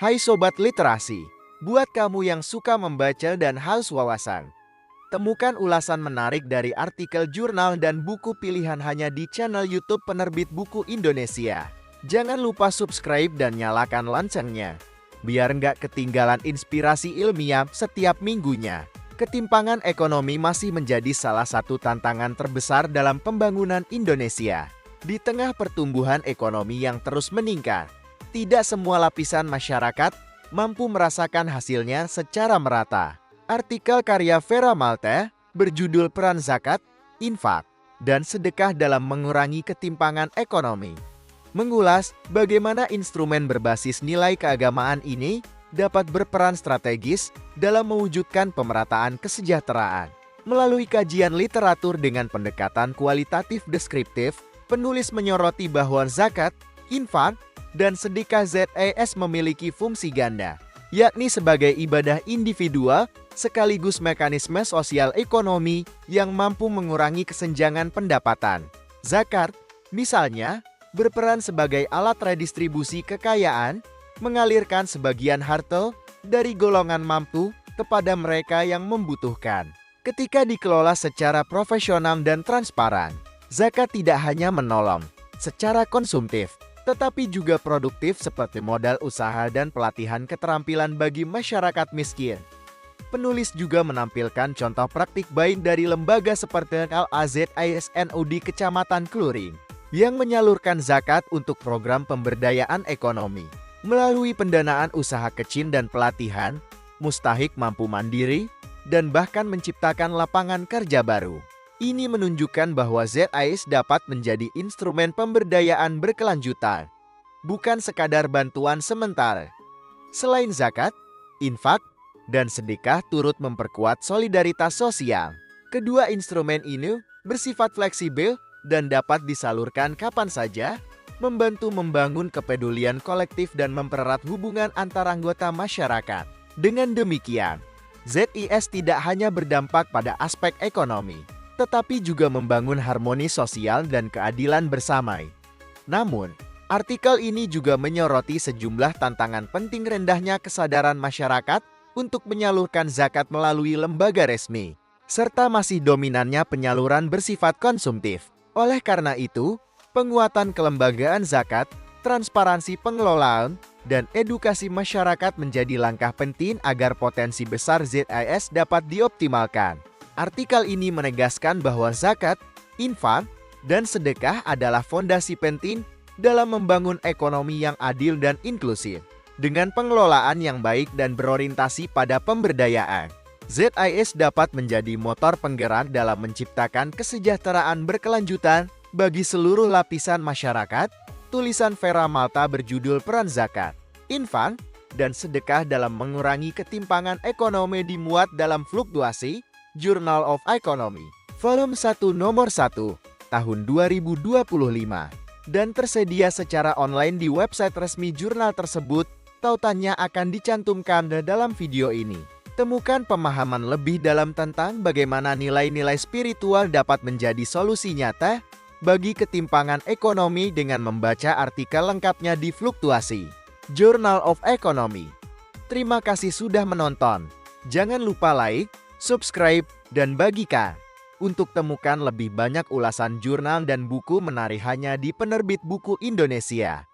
Hai Sobat Literasi, buat kamu yang suka membaca dan haus wawasan, temukan ulasan menarik dari artikel jurnal dan buku pilihan hanya di channel YouTube Penerbit Buku Indonesia. Jangan lupa subscribe dan nyalakan loncengnya, biar nggak ketinggalan inspirasi ilmiah setiap minggunya. Ketimpangan ekonomi masih menjadi salah satu tantangan terbesar dalam pembangunan Indonesia. Di tengah pertumbuhan ekonomi yang terus meningkat, tidak semua lapisan masyarakat mampu merasakan hasilnya secara merata. Artikel karya Vera Malte berjudul Peran Zakat, Infak, dan Sedekah dalam Mengurangi Ketimpangan Ekonomi mengulas bagaimana instrumen berbasis nilai keagamaan ini dapat berperan strategis dalam mewujudkan pemerataan kesejahteraan. Melalui kajian literatur dengan pendekatan kualitatif deskriptif, penulis menyoroti bahwa zakat, infak, dan sedekah ZES memiliki fungsi ganda, yakni sebagai ibadah individual sekaligus mekanisme sosial ekonomi yang mampu mengurangi kesenjangan pendapatan. Zakat, misalnya, berperan sebagai alat redistribusi kekayaan, mengalirkan sebagian harta dari golongan mampu kepada mereka yang membutuhkan. Ketika dikelola secara profesional dan transparan, zakat tidak hanya menolong secara konsumtif, tetapi juga produktif seperti modal usaha dan pelatihan keterampilan bagi masyarakat miskin. Penulis juga menampilkan contoh praktik baik dari lembaga seperti LAZISNU di Kecamatan Kluring, yang menyalurkan zakat untuk program pemberdayaan ekonomi. Melalui pendanaan usaha kecil dan pelatihan, mustahik mampu mandiri, dan bahkan menciptakan lapangan kerja baru. Ini menunjukkan bahwa ZES dapat menjadi instrumen pemberdayaan berkelanjutan, bukan sekadar bantuan sementara. Selain zakat, infak, dan sedekah turut memperkuat solidaritas sosial. Kedua instrumen ini bersifat fleksibel dan dapat disalurkan kapan saja, membantu membangun kepedulian kolektif dan mempererat hubungan antar anggota masyarakat. Dengan demikian, ZES tidak hanya berdampak pada aspek ekonomi, tetapi juga membangun harmoni sosial dan keadilan bersama. Namun, artikel ini juga menyoroti sejumlah tantangan penting rendahnya kesadaran masyarakat untuk menyalurkan zakat melalui lembaga resmi, serta masih dominannya penyaluran bersifat konsumtif. Oleh karena itu, penguatan kelembagaan zakat, transparansi pengelolaan, dan edukasi masyarakat menjadi langkah penting agar potensi besar ZES dapat dioptimalkan. Artikel ini menegaskan bahwa zakat, infak, dan sedekah adalah fondasi penting dalam membangun ekonomi yang adil dan inklusif. Dengan pengelolaan yang baik dan berorientasi pada pemberdayaan, ZES dapat menjadi motor penggerak dalam menciptakan kesejahteraan berkelanjutan bagi seluruh lapisan masyarakat. Tulisan Vera Malte berjudul Peran Zakat, Infak, dan Sedekah dalam Mengurangi Ketimpangan Ekonomi dimuat dalam Fluktuasi, Journal of Economy, volume 1 nomor 1, tahun 2025, dan tersedia secara online di website resmi jurnal tersebut. Tautannya akan dicantumkan dalam video ini. Temukan pemahaman lebih dalam tentang bagaimana nilai-nilai spiritual dapat menjadi solusi nyata bagi ketimpangan ekonomi dengan membaca artikel lengkapnya di Fluktuasi, Journal of Economy. Terima kasih sudah menonton. Jangan lupa like, subscribe, dan bagikan. Untuk temukan lebih banyak ulasan jurnal dan buku menarik hanya di Penerbit Buku Indonesia.